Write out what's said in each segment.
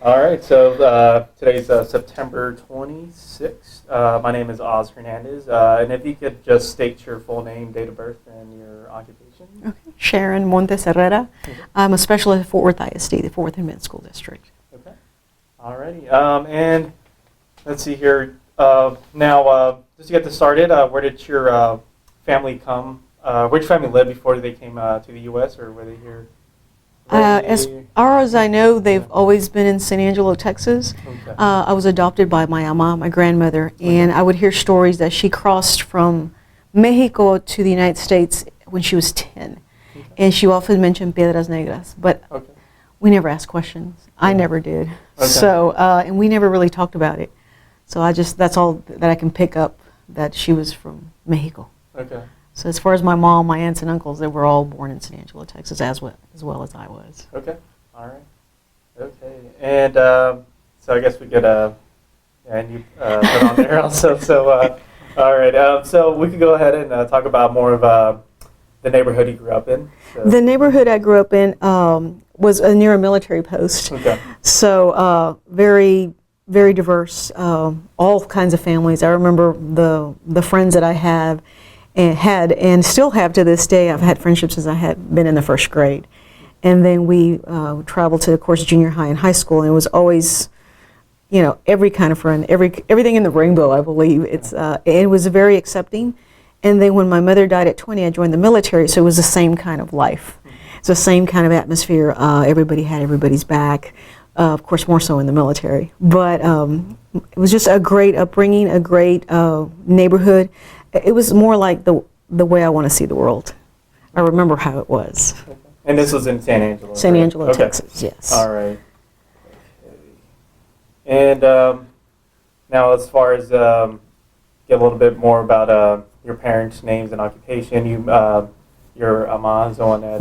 All right, so today's September 26th. My name is Osmin Hernandez, and if you could just state your full name, date of birth, and your occupation. Okay. Sharon Herrera. Okay. I'm a specialist at Fort Worth ISD, the Fort Worth Independent School District. Okay. All righty. And let's see here. Now, just to get this started, where did your family come? Where did your family live before they came to the U.S., or were they here? As far as I know, they've always been in San Angelo, Texas. Okay. I was adopted by my ama, my grandmother, and I would hear stories that she crossed from Mexico to the United States when she was 10. Okay. And she often mentioned Piedras Negras, but Okay. we never asked questions. I never did. Okay. So, and we never really talked about it. So that's all that I can pick up, that she was from Mexico. Okay. So as far as my mom, my aunts and uncles, they were all born in San Angelo, Texas, as well as I was. Okay. All right. Okay. And so I guess we could, and you put on there also. So, all right. So we could go ahead and talk about more of the neighborhood you grew up in. So. The neighborhood I grew up in was near a military post. Okay. So very, very diverse, all kinds of families. I remember the friends that I had and still have to this day. I've had friendships since I had been in the first grade. And then we traveled to, of course, junior high and high school, and it was always, every kind of friend, everything in the rainbow, I believe. It was very accepting. And then when my mother died at 20, I joined the military, so it was the same kind of life. It's the same kind of atmosphere. Everybody had everybody's back, of course, more so in the military. But it was just a great upbringing, a great neighborhood. It was more like the way I want to see the world. I remember how it was. Okay. And this was in San Angelo? San Angelo, okay. Texas, yes. All right. Okay. And now as far as get a little bit more about your parents' names and occupation, your ama is the one that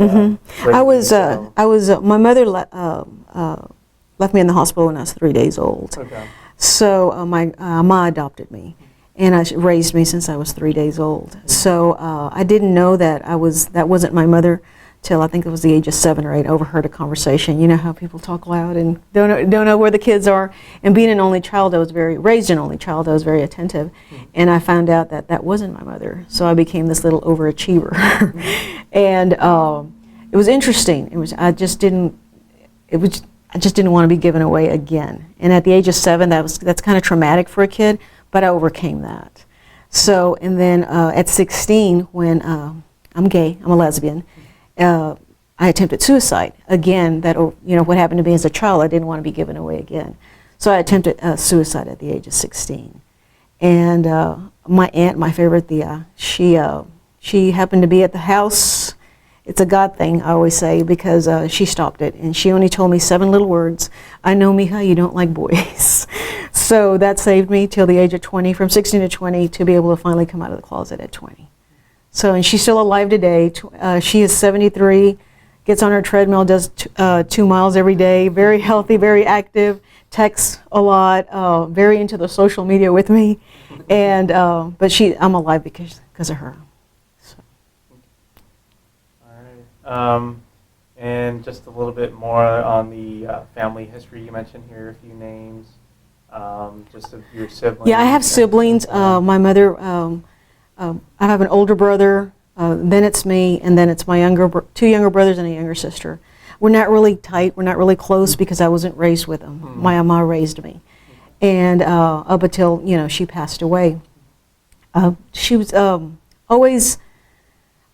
my mother left me in the hospital when I was 3 days old. Okay. So my ama adopted me. And she raised me since I was 3 days old. So I didn't know that that wasn't my mother till I think it was the age of 7 or 8. I overheard a conversation. You know how people talk loud and don't know where the kids are. And being an only child, raised an only child, I was very attentive. And I found out that wasn't my mother. So I became this little overachiever. And it was interesting. I just didn't want to be given away again. And at the age of 7, that's kind of traumatic for a kid. But I overcame that. So, and then at 16, when I'm gay, I'm a lesbian, I attempted suicide. Again, what happened to me as a child, I didn't want to be given away again. So I attempted suicide at the age of 16. And my aunt, my favorite Thea, she happened to be at the house. It's a God thing, I always say, because she stopped it. And she only told me 7 little words. I know, mija, you don't like boys. So that saved me till the age of 20, from 16 to 20, to be able to finally come out of the closet at 20. So, and she's still alive today. She is 73, gets on her treadmill, does 2 miles every day, very healthy, very active, texts a lot, very into the social media with me. And, but I'm alive because of her. So. All right. And just a little bit more on the family history. You mentioned here a few names. Just of your siblings. Yeah, I have siblings. My mother, I have an older brother, then it's me, and then it's my 2 younger brothers and a younger sister. We're not really tight, we're not really close because I wasn't raised with them. Mm-hmm. My ama raised me. And up until, she passed away. She was always,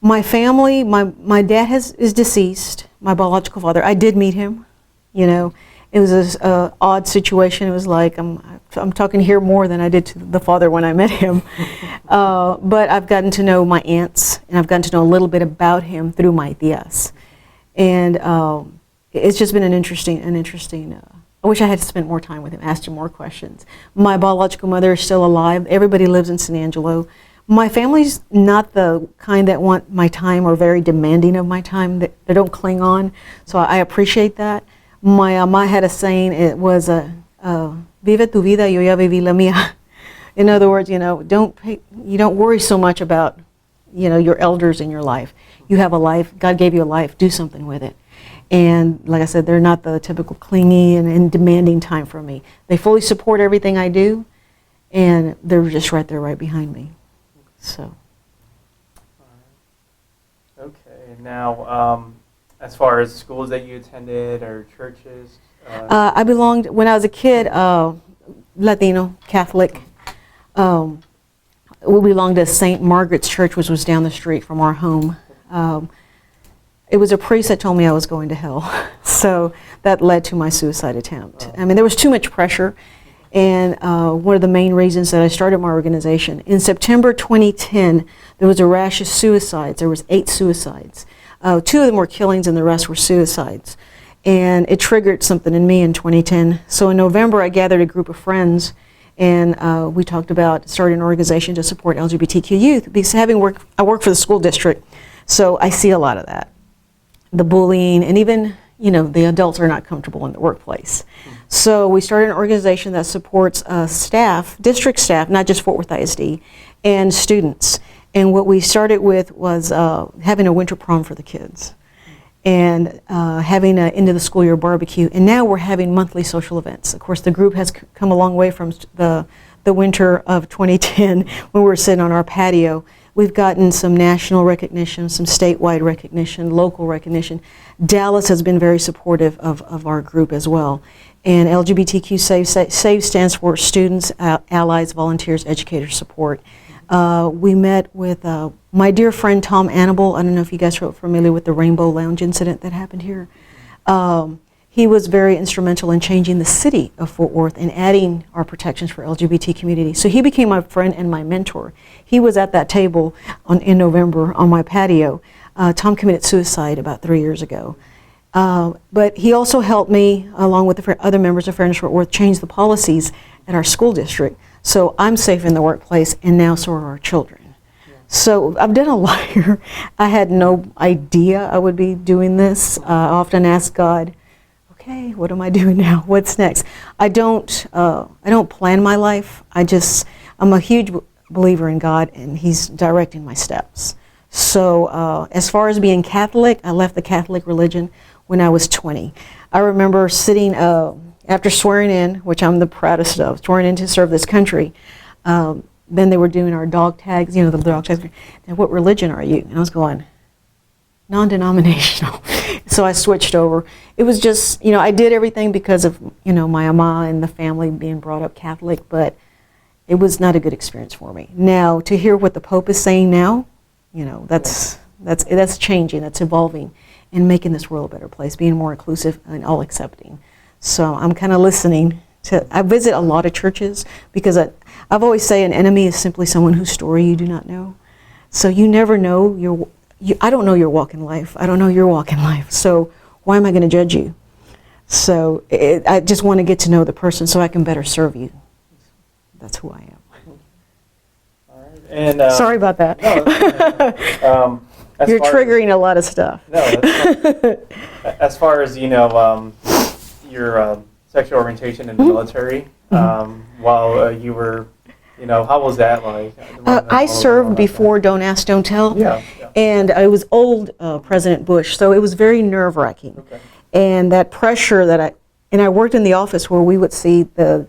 my family, my dad is deceased, my biological father. I did meet him, It was an odd situation. It was like, I'm talking here more than I did to the father when I met him. But I've gotten to know my aunts, and I've gotten to know a little bit about him through my tias. And it's just been an interesting, I wish I had spent more time with him, asked him more questions. My biological mother is still alive. Everybody lives in San Angelo. My family's not the kind that want my time or very demanding of my time. They don't cling on. So I appreciate that. My ama had a saying, it was, vive tu vida, yo ya viví la mía. In other words, you don't worry so much about, your elders in your life. You have a life, God gave you a life, do something with it. And like I said, they're not the typical clingy and demanding time from me. They fully support everything I do, and they're just right there, right behind me. So. Okay. Now, as far as schools that you attended or churches? I belonged, when I was a kid, Latino, Catholic. We belonged to St. Margaret's Church, which was down the street from our home. It was a priest that told me I was going to hell. So that led to my suicide attempt. I mean, there was too much pressure. And one of the main reasons that I started my organization, in September 2010, there was a rash of suicides. There was 8 suicides. 2 of them were killings and the rest were suicides. And it triggered something in me in 2010. So in November, I gathered a group of friends, and we talked about starting an organization to support LGBTQ youth. Because I work for the school district, so I see a lot of that. The bullying, and even, the adults are not comfortable in the workplace. So we started an organization that supports district staff, not just Fort Worth ISD, and students. And what we started with was having a winter prom for the kids, and having an end of the school year barbecue. And now we're having monthly social events. Of course, the group has come a long way from the winter of 2010 when we were sitting on our patio. We've gotten some national recognition, some statewide recognition, local recognition. Dallas has been very supportive of our group as well. And LGBTQ SAVE stands for Students, Allies, Volunteers, Educators Support. We met with my dear friend Tom Annable. I don't know if you guys are familiar with the Rainbow Lounge incident that happened here. He was very instrumental in changing the city of Fort Worth and adding our protections for LGBT community. So he became my friend and my mentor. He was at that table in November on my patio. Tom committed suicide about 3 years ago. But he also helped me, along with the other members of Fairness Fort Worth, change the policies at our school district. So I'm safe in the workplace, and now so are our children. Yeah. So I've done a lot here. I had no idea I would be doing this. I often ask God, okay, what am I doing now? What's next? I don't plan my life. I'm a huge believer in God, and He's directing my steps. So as far as being Catholic, I left the Catholic religion when I was 20. I remember sitting after swearing in, which I'm the proudest of, swearing in to serve this country. Then they were doing our dog tags, the dog tags. And what religion are you? And I was going, non-denominational. So I switched over. It was just, I did everything because of, my ama and the family being brought up Catholic, but it was not a good experience for me. Now, to hear what the Pope is saying now, that's changing, that's evolving, and making this world a better place, being more inclusive and all accepting. So I'm kind of listening I visit a lot of churches because I've always say an enemy is simply someone whose story you do not know. So you never know I don't know your walk in life. I don't know your walk in life. So why am I going to judge you? So I just want to get to know the person so I can better serve you. That's who I am. All right. And sorry about that. No, you're triggering a lot of stuff. No, that's fine. As far as your sexual orientation in the military, while you were, how was that like? I served before Don't Ask, Don't Tell. Yeah. And it was old President Bush, so it was very nerve-wracking. Okay. And that pressure I worked in the office where we would see the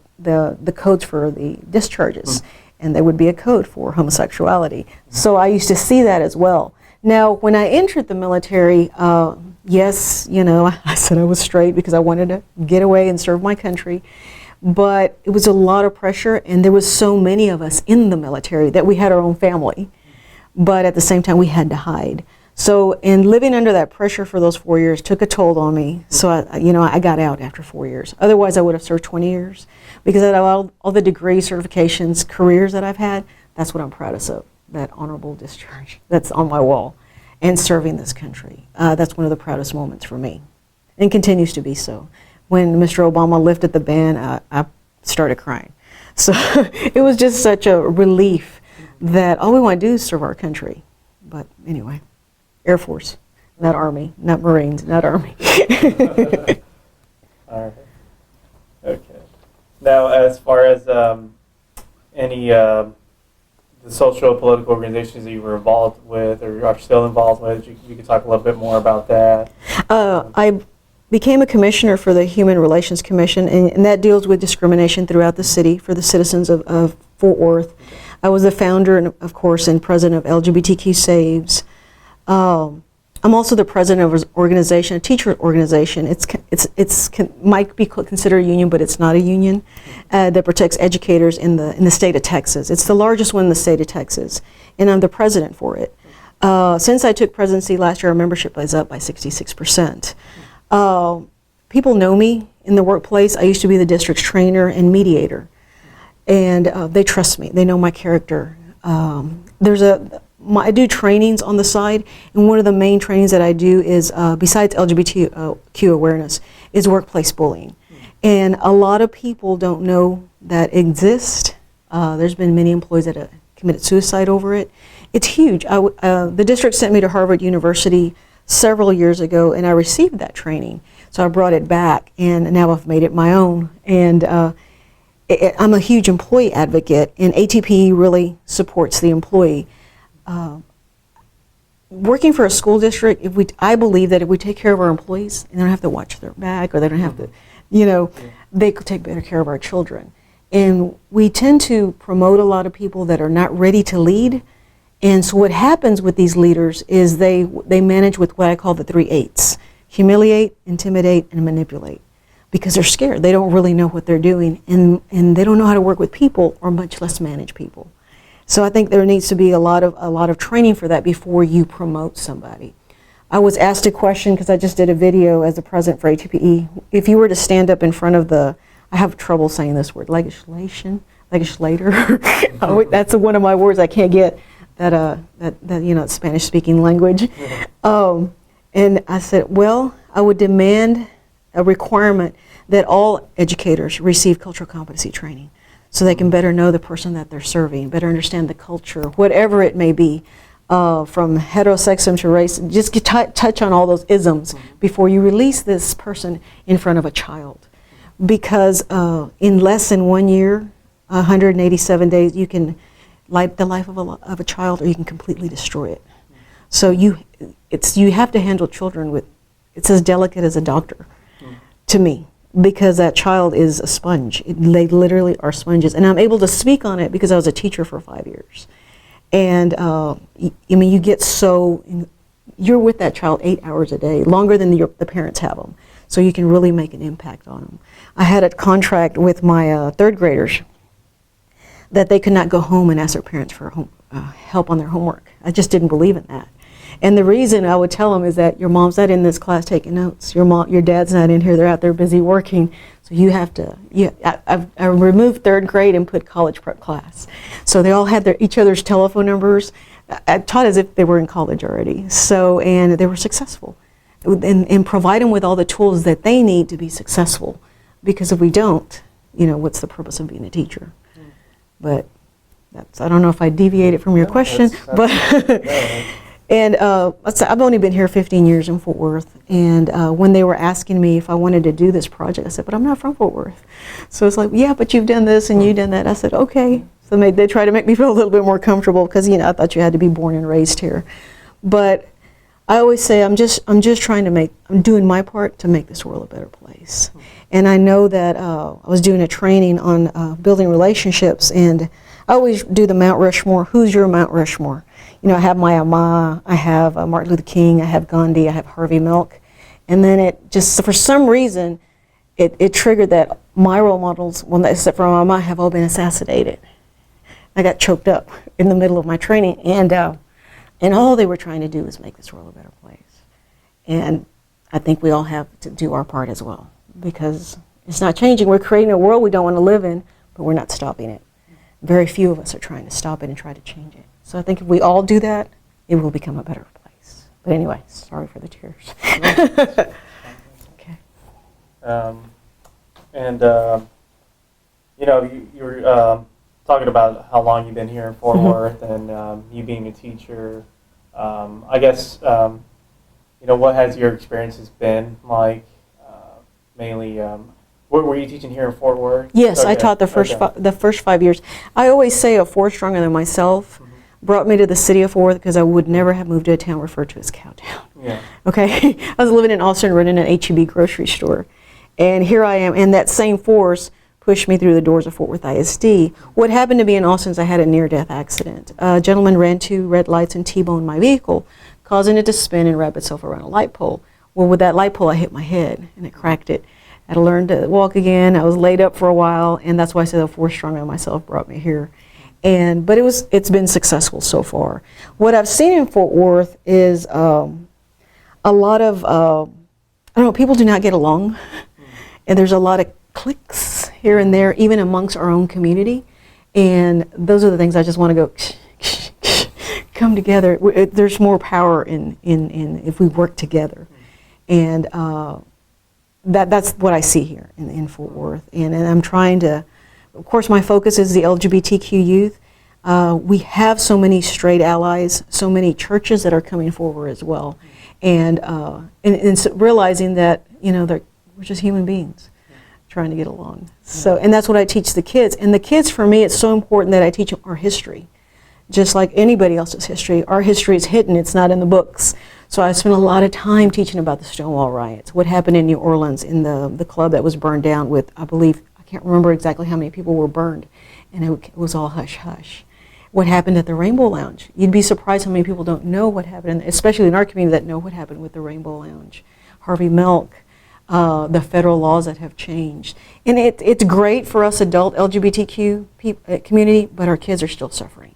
codes for the discharges, and there would be a code for homosexuality. So I used to see that as well. Now, when I entered the military, yes, I said I was straight because I wanted to get away and serve my country. But it was a lot of pressure, and there was so many of us in the military that we had our own family. But at the same time, we had to hide. So in living under that pressure for those 4 years took a toll on me. So I got out after 4 years. Otherwise, I would have served 20 years. Because out of all the degrees, certifications, careers that I've had, that's what I'm proudest of. That honorable discharge that's on my wall, and serving this country. That's one of the proudest moments for me, and continues to be so. When Mr. Obama lifted the ban, I started crying. So it was just such a relief that all we want to do is serve our country. But anyway, Air Force, not Army, not Marines, not Army. All right. Okay. Now, as far as any the social political organizations that you were involved with or are still involved with, you could talk a little bit more about that. became a commissioner for the Human Relations Commission, and that deals with discrimination throughout the city for the citizens of Fort Worth. I was the founder, and of course, and president of LGBTQ Saves. I'm also the president of an organization, a teacher organization. It's might be considered a union, but it's not a union that protects educators in the state of Texas. It's the largest one in the state of Texas, and I'm the president for it. Since I took presidency last year, our membership is up by 66%. People know me in the workplace. I used to be the district's trainer and mediator, and they trust me. They know my character. I do trainings on the side, and one of the main trainings that I do is, besides LGBTQ awareness, is workplace bullying. And a lot of people don't know that exists. There's been many employees that have committed suicide over it. It's huge. The district sent me to Harvard University several years ago, and I received that training. So I brought it back, and now I've made it my own. And I'm a huge employee advocate, and ATP really supports the employee. Working for a school district, I believe that if we take care of our employees, they don't have to watch their back, or they don't have to, they could take better care of our children. And we tend to promote a lot of people that are not ready to lead. And so what happens with these leaders is they manage with what I call the 3 8s: humiliate, intimidate, and manipulate. Because they're scared. They don't really know what they're doing, and they don't know how to work with people, or much less manage people. So I think there needs to be a lot of training for that before you promote somebody. I was asked a question, because I just did a video as the president for ATPE. If you were to stand up in front of I have trouble saying this word, legislator. That's one of my words I can't get, that Spanish-speaking language. And I said, well, I would demand a requirement that all educators receive cultural competency training, so they can better know the person that they're serving, better understand the culture, whatever it may be, from heterosexism to race. Just touch on all those isms before you release this person in front of a child. Because in less than 1 year, 187 days, you can light the life of a child, or you can completely destroy it. So you have to handle children with, it's as delicate as a doctor, to me. Because that child is a sponge. They literally are sponges. And I'm able to speak on it because I was a teacher for 5 years. And you get you're with that child 8 hours a day, longer than the parents have them. So you can really make an impact on them. I had a contract with my third graders that they could not go home and ask their parents for help on their homework. I just didn't believe in that. And the reason I would tell them is that your mom's not in this class taking notes. Your dad's not in here. They're out there busy working. So you have to. I removed third grade and put college prep class. So they all had each other's telephone numbers. I taught as if they were in college already. So, and they were successful, and provide them with all the tools that they need to be successful. Because if we don't, what's the purpose of being a teacher? But I don't know if I deviated from your question, but. And I've only been here 15 years in Fort Worth, and when they were asking me if I wanted to do this project, I said, but I'm not from Fort Worth. So it's like, yeah, but you've done this and you've done that. I said, okay. So they try to make me feel a little bit more comfortable, because I thought you had to be born and raised here. But I always say I'm just I'm doing my part to make this world a better place. And I know that I was doing a training on building relationships, and I always do the Mount Rushmore. Who's your Mount Rushmore? I have my Ama, I have Martin Luther King, I have Gandhi, I have Harvey Milk. And then it just, for some reason, it triggered that my role models, except for Ama, have all been assassinated. I got choked up in the middle of my training, and all they were trying to do is make this world a better place. And I think we all have to do our part as well, because it's not changing. We're creating a world we don't want to live in, but we're not stopping it. Very few of us are trying to stop it and try to change it. So I think if we all do that, it will become a better place. But anyway, sorry for the tears. Okay. You were talking about how long you've been here in Fort Worth, and you being a teacher. I guess, what has your experiences been like, mainly? Were you teaching here in Fort Worth? Yes, okay. I taught the first 5 years. I always say a 4 stronger than myself. brought me to the city of Fort Worth because I would never have moved to a town referred to as Cowtown. Yeah. Okay, I was living in Austin running an H-E-B grocery store. And here I am, and that same force pushed me through the doors of Fort Worth ISD. What happened to me in Austin is I had a near-death accident. A gentleman ran 2 red lights and T-boned my vehicle, causing it to spin and wrap itself around a light pole. Well, with that light pole, I hit my head, and it cracked it. I had to learn to walk again. I was laid up for a while, and that's why I said the force stronger than myself brought me here. But it's been successful so far. What I've seen in Fort Worth is a lot of, I don't know, people do not get along. And there's a lot of cliques here and there, even amongst our own community. And those are the things I just want to go, come together. There's more power in if we work together. And that's what I see here in Fort Worth. And I'm trying to, of course, my focus is the LGBTQ youth. We have so many straight allies, so many churches that are coming forward as well. And so realizing that, we're just human beings trying to get along. So, and that's what I teach the kids. And the kids, for me, it's so important that I teach them our history. Just like anybody else's history, our history is hidden, it's not in the books. So I spent a lot of time teaching about the Stonewall riots, what happened in New Orleans in the club that was burned down with, I believe, I can't remember exactly how many people were burned, and it was all hush-hush. What happened at the Rainbow Lounge? You'd be surprised how many people don't know what happened, especially in our community, that know what happened with the Rainbow Lounge. Harvey Milk, the federal laws that have changed. And it's great for us adult LGBTQ community, but our kids are still suffering.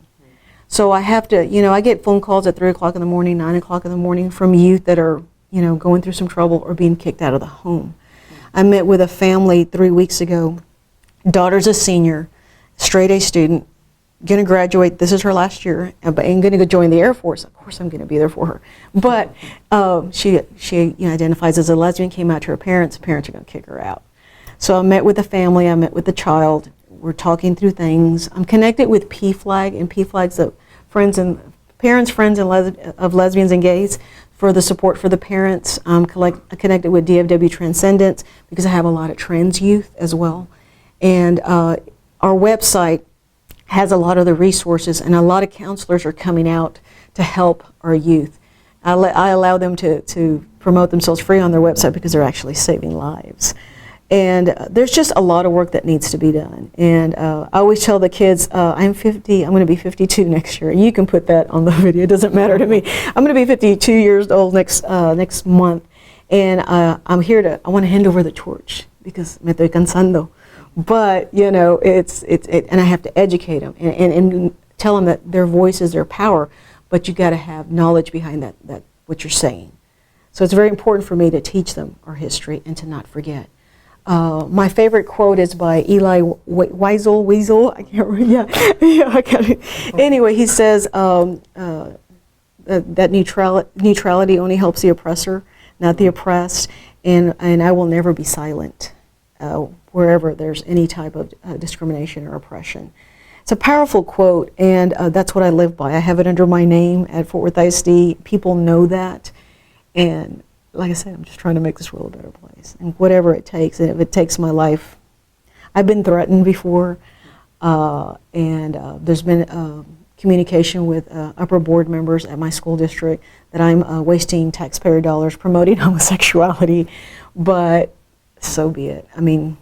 So I have to, I get phone calls at 3 o'clock in the morning, 9 o'clock in the morning from youth that are, going through some trouble or being kicked out of the home. I met with a family 3 weeks ago. Daughter's a senior, straight A student, going to graduate. This is her last year, and going to join the Air Force. Of course, I'm going to be there for her. But she identifies as a lesbian, came out to her parents. Parents are going to kick her out. So I met with the family. I met with the child. We're talking through things. I'm connected with PFLAG, and PFLAG's the parents, friends of lesbians and gays for the support for the parents. I'm connected with DFW Transcendence because I have a lot of trans youth as well. And our website has a lot of the resources, and a lot of counselors are coming out to help our youth. I allow them to promote themselves free on their website because they're actually saving lives. And there's just a lot of work that needs to be done. And I always tell the kids, I'm 50, I'm going to be 52 next year. You can put that on the video, it doesn't matter to me. I'm going to be 52 years old next month. And I want to hand over the torch because me estoy cansando. But, and I have to educate them and tell them that their voice is their power, but you got to have knowledge behind that what you're saying. So it's very important for me to teach them our history and to not forget. My favorite quote is by Eli Wiesel. I can't remember. Yeah, I got it. Anyway, he says that neutrality only helps the oppressor, not the oppressed, and I will never be silent wherever there's any type of discrimination or oppression. It's a powerful quote, and that's what I live by. I have it under my name at Fort Worth ISD. People know that, and like I said, I'm just trying to make this world a better place, and whatever it takes. And if it takes my life, I've been threatened before, and there's been communication with upper board members at my school district that I'm wasting taxpayer dollars promoting homosexuality, but so be it. I mean,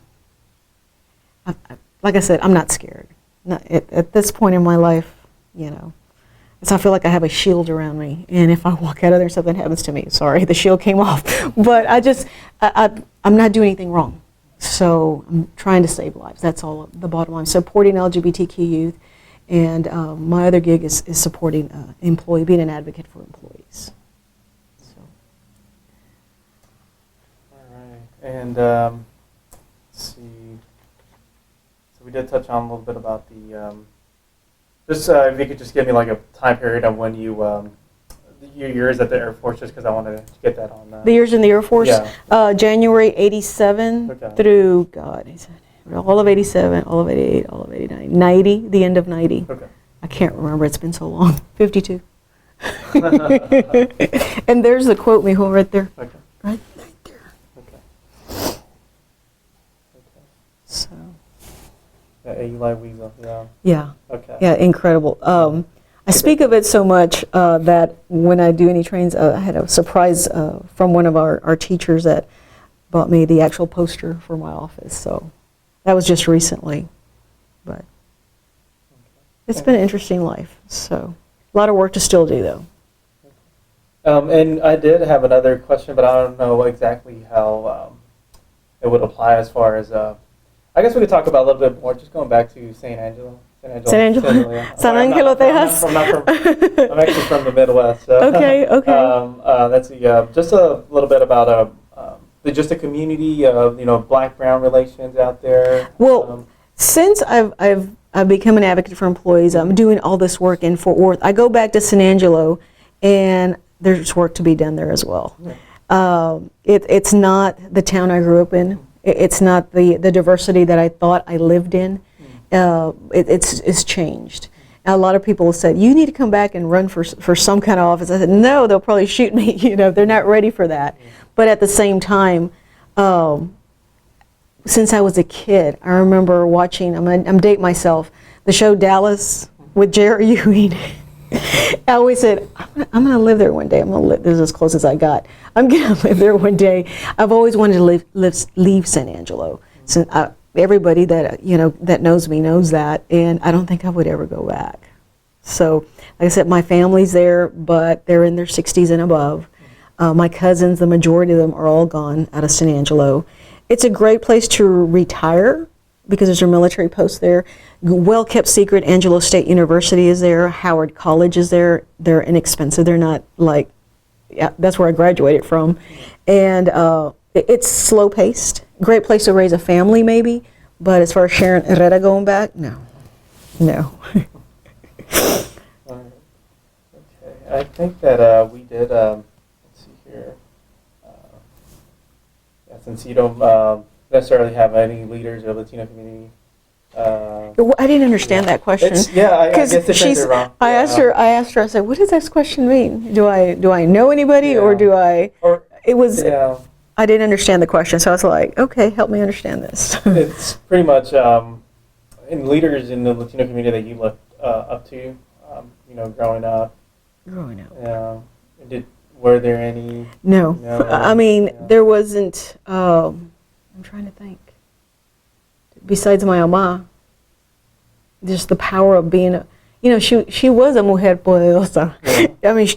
like I said, I'm not scared. Not, at this point in my life, so I feel like I have a shield around me, and if I walk out of there and something happens to me, sorry, the shield came off. But I'm not doing anything wrong. So I'm trying to save lives. That's all the bottom line. Supporting LGBTQ youth, and my other gig is supporting being an advocate for employees. So. All right, and let's see. So we did touch on a little bit about the. Just if you could just give me like a time period of when your years at the Air Force, just because I wanted to get that on. The years in the Air Force? Yeah. January 87 through, all of 87, all of 88, all of 89, 90, the end of 90. Okay. I can't remember, it's been so long. 52. And there's the quote, mijo, right there. Okay. Right there. Okay. So. Yeah, Eli Wiesel, yeah. Yeah. Okay. Yeah, incredible. I I speak of it so much that when I do any trainings, I had a surprise from one of our teachers that bought me the actual poster for my office. So that was just recently, but it's been an interesting life. So a lot of work to still do, though. And I did have another question, but I don't know exactly how it would apply as far as, I guess we could talk about a little bit more, just going back to St. Angelo. San Angelo, Yeah. San Angelo, Texas. I'm actually from the Midwest. So. Okay. Let's see, just a little bit about just the community of, Black-Brown relations out there. Well, since I've become an advocate for employees, I'm doing all this work in Fort Worth. I go back to San Angelo, and there's work to be done there as well. Yeah. It's not the town I grew up in. It's not the diversity that I thought I lived in. It's changed. And a lot of people said, you need to come back and run for some kind of office. I said, no, they'll probably shoot me. They're not ready for that. But at the same time, since I was a kid, I remember watching, I'm dating myself, the show Dallas with Jerry Ewing. I always said, I'm going to live there one day. I'm going to live, this is as close as I got. I'm going to live there one day. I've always wanted to leave San Angelo. Everybody that that knows me knows that, and I don't think I would ever go back. So, like I said, my family's there, but they're in their 60s and above. My cousins, the majority of them are all gone out of San Angelo. It's a great place to retire because there's a military post there. Well kept secret, Angelo State University is there. Howard College is there. They're inexpensive. They're not like, that's where I graduated from, and it's slow paced. Great place to raise a family, maybe, but as far as Sharon Herrera going back, no. Okay. I think that we did, let's see here, since you don't necessarily have any leaders of the Latino community. I didn't understand that question. I guess it turns wrong. I asked her, I said, what does this question mean? Do I know anybody, or do I, it was, I didn't understand the question, so I was like, okay, help me understand this. It's pretty much in leaders in the Latino community that you looked up to, growing up. Were there any? No. I mean, there wasn't, I'm trying to think. Besides my ama, just the power of being, she was a mujer poderosa. I mean,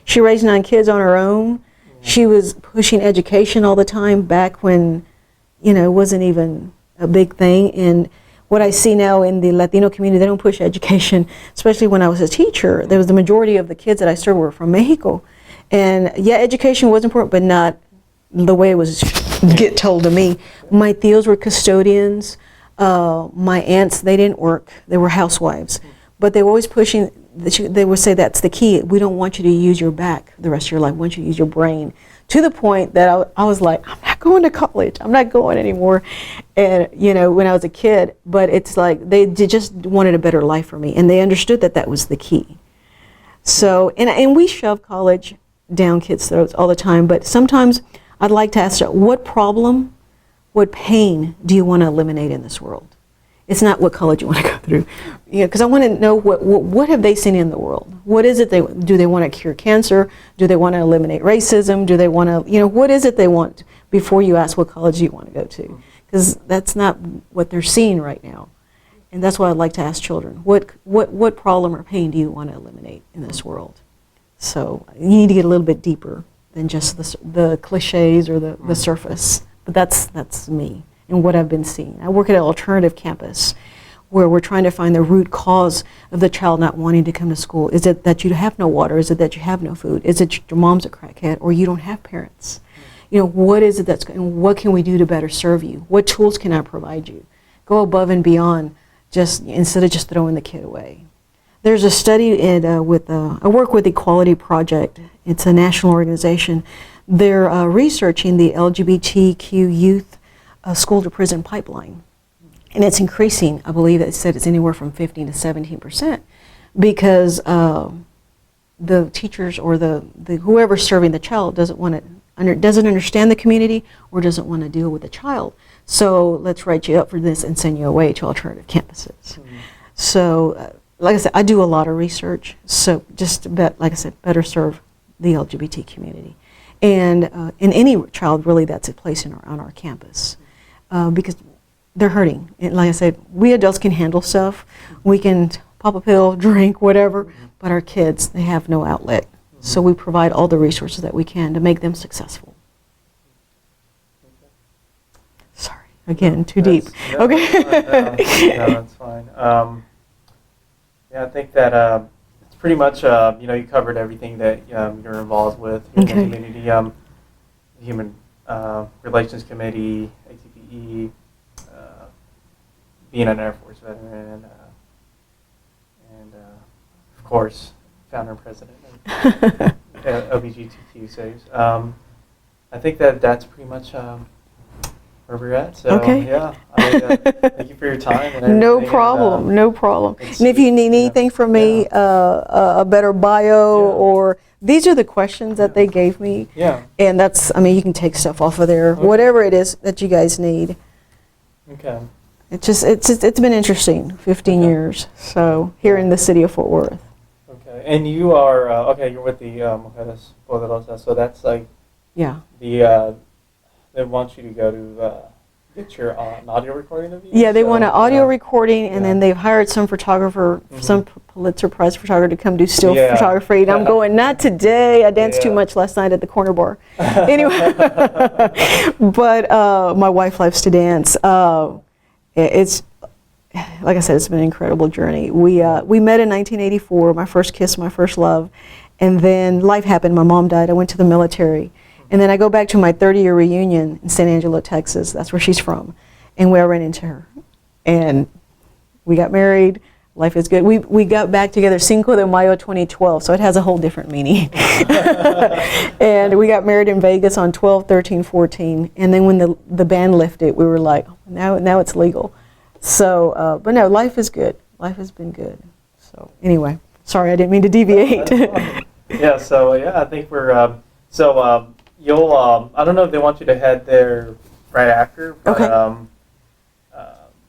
she raised 9 kids on her own. She was pushing education all the time back when, it wasn't even a big thing. And what I see now in the Latino community, they don't push education, especially when I was a teacher. There was the majority of the kids that I served were from Mexico. And education was important, but not the way it was get told to me. My tios were custodians. My aunts, they didn't work. They were housewives. But they were always pushing, they would say that's the key. We don't want you to use your back the rest of your life. We want you to use your brain. To the point that I was like, I'm not going to college. I'm not going anymore. And, when I was a kid, but it's like they just wanted a better life for me. And they understood that that was the key. So, and we shove college down kids' throats all the time. But sometimes I'd like to ask, what problem, what pain do you want to eliminate in this world? It's not what college you want to go through, because I want to know what have they seen in the world? What is it do they want to cure cancer? Do they want to eliminate racism? Do they want to, what is it they want before you ask what college you want to go to? Because that's not what they're seeing right now. And that's why I'd like to ask children, what problem or pain do you want to eliminate in this world? So you need to get a little bit deeper than just the cliches or the surface. But that's me and what I've been seeing. I work at an alternative campus where we're trying to find the root cause of the child not wanting to come to school. Is it that you have no water? Is it that you have no food? Is it your mom's a crackhead or you don't have parents? What is it and what can we do to better serve you? What tools can I provide you? Go above and beyond instead of just throwing the kid away. There's a study I work with Equality Project. It's a national organization. They're researching the LGBTQ youth school to prison pipeline. And it's increasing. I believe it said it's anywhere from 15 to 17% because the teachers or the whoever's serving the child doesn't understand the community or doesn't want to deal with the child. So let's write you up for this and send you away to alternative campuses. Mm-hmm. So like I said, I do a lot of research, so just to like I said, better serve the LGBT community. And in any child, really, that's a place on our campus. Because they're hurting. And like I said, we adults can handle stuff. We can pop a pill, drink, whatever, but our kids, they have no outlet. So we provide all the resources that we can to make them successful. Sorry, again, too deep. Okay. No, that's fine. Yeah, I think that it's pretty much, you covered everything that you're involved with in the community. Human Relations Committee, ATPE, being an Air Force veteran, and of course, founder and president of LGBTQ Saves. I think that's pretty much where we're at. So, yeah, thank you for your time. And no problem, no problem. And if you need anything from me, a better bio or these are the questions that they gave me. Yeah. And that's, I mean, you can take stuff off of there, whatever it is that you guys need. Okay. It's been interesting, 15 years. So here in the city of Fort Worth. Okay. And you are you're with the Mujeres Poderosas. So that's like they want you to go to get your an audio recording of you? Yeah, they want an audio recording, and then they've hired some photographer, some Pulitzer Prize photographer to come do still photography. And I'm going, not today. I danced too much last night at the corner bar. Anyway, but my wife likes to dance. It's, like I said, it's been an incredible journey. We met in 1984, my first kiss, my first love. And then life happened. My mom died. I went to the military. And then I go back to my 30-year reunion in San Angelo, Texas. That's where she's from. And where I ran into her. And we got married. Life is good. We got back together Cinco de Mayo 2012, so it has a whole different meaning. And we got married in Vegas on 12, 13, 14. And then when the ban lifted, we were like, now it's legal. So, but no, life is good. Life has been good. So anyway, sorry, I didn't mean to deviate. Yeah, so I think we're, you'll, I don't know if they want you to head there right after, but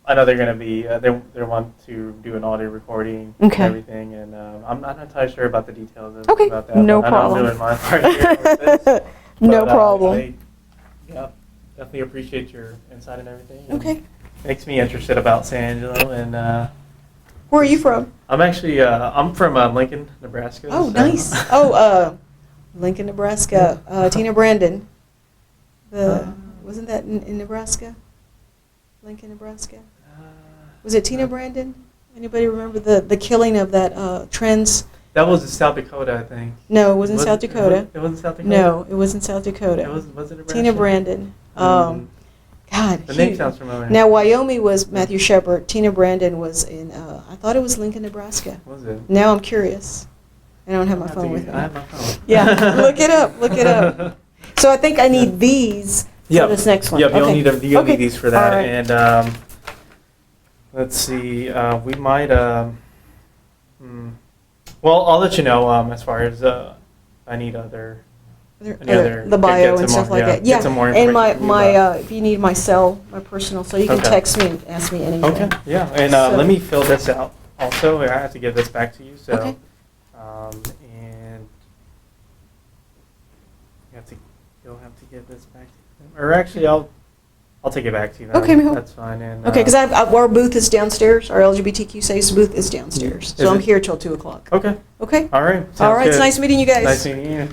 I know they're going to be, they want to do an audio recording and everything, and I'm not entirely sure about the details about that. No but problem. I know I'm doing my part here with this. No problem. Definitely appreciate your insight and everything. Okay. Makes me interested about San Angelo, and where are you from? I'm actually, I'm from Lincoln, Nebraska. Oh, nice. Oh, Lincoln, Nebraska. Tina Brandon. Wasn't that in Nebraska? Lincoln, Nebraska. Was it Tina Brandon? Anybody remember the killing of that trans? That was in South Dakota, I think. No, it was in South Dakota. It wasn't South Dakota? No, it was in South Dakota. Was it Nebraska? Tina Brandon. God. The name sounds familiar. Now, Wyoming was Matthew Shepard. Tina Brandon was in, I thought it was Lincoln, Nebraska. Was it? Now I'm curious. I don't have my phone with me. I have my phone. Yeah, look it up. So I think I need these for this next one. Yep, you'll need these for that. Right. And let's see, we might, well, I'll let you know as far as I need the bio and stuff like that. Yeah, some more and information my if you need my cell, my personal, so you can text me and ask me anything. Okay, yeah, and let me fill this out also. I have to give this back to you, so. Okay. And you'll have to give this back to them. Or actually, I'll take it back to you. Okay, Mijo. That's fine. And okay, because our booth is downstairs. Our LGBTQ Saves booth is downstairs. So I'm here till 2 o'clock. Okay. Okay. All right. All right. It's nice meeting you guys. Nice meeting you.